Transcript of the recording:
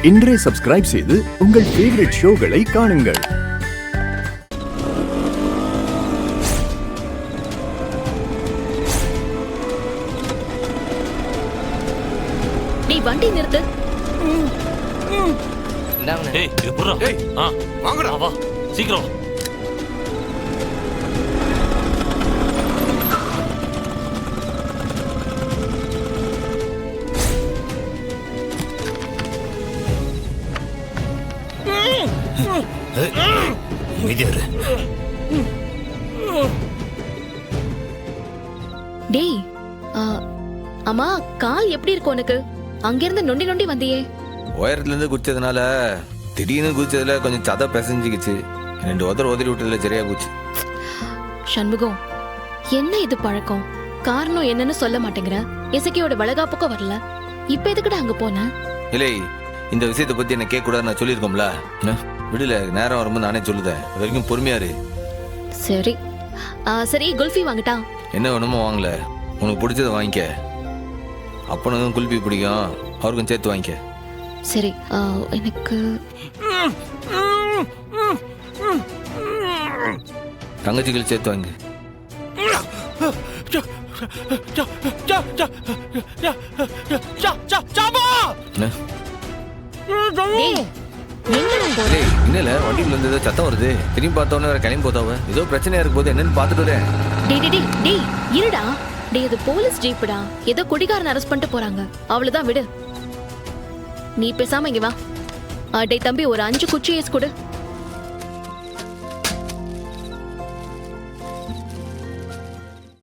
இன்றே சப்ஸ்கிரைப் செய்து உங்கள் ஃபேவரட் ஷோகளை காணுங்கள். நீ வண்டி நிறுத்து. ஏய் இது புறா. வாங்கடா வா சீக்கிரம். மீதியாரு டேய், அம்மா கால் எப்படி இருக்கு உனக்கு? அங்கிருந்து நொண்டி நொண்டி வந்தியே. உயரத்துல இருந்து குதிச்சதுனால திடீர்னு குதிச்சதுல கொஞ்சம் சதை பிசைஞ்சிக்கிச்சு. 2 உதறி விட்டதுல சரியா போச்சு. சண்முகம், என்ன இது பழக்கம்? காரணம் என்னன்னு சொல்ல மாட்டேங்கிற. இசக்கியோட வளகாப்புக்கும் வரல. இப்ப எதுக்குடா அங்க போன? இல்லை, இந்த விஷயத்தை பத்தி என்ன கேட்க கூடாது நான் சொல்லியிருக்கோம்ல. விடல, நேரம் வரும்போது நானே சொல்லுதேன். அது வரைக்கும் பொறுமையாரு. சரி சரி, குல்ஃபி வாங்கிட்டா. என்ன வேணுமோ வாங்கல, உனக்கு பிடிச்சதை வாங்கிக்க. அப்பனுக்கும் குல்பி பிடிக்கும், அவருக்கும் சேர்த்து வாங்கிக்க. சரி, எனக்கு தங்கச்சிகள் சேர்த்து வாங்க. என்னல வண்டிக்குள்ள இருந்து ஏதோ சத்தம் வருது. திரும்பி பார்த்தோன்னே வேற கிளம்பி போதாவ. ஏதோ பிரச்சனையா இருக்கும் போது என்னன்னு பாத்துட்டு வரேன். டேய் இருடா. டேய், இது போலீஸ் ஜீப்டா. ஏதோ குடிகாரன் அரெஸ்ட் பண்ணிட்டு போறாங்க. அவ்வளவுதான், விடு. நீ பேசாம இங்க வா. டேய் தம்பி, ஒரு 5 குச்சி ஏஸ் கொடு.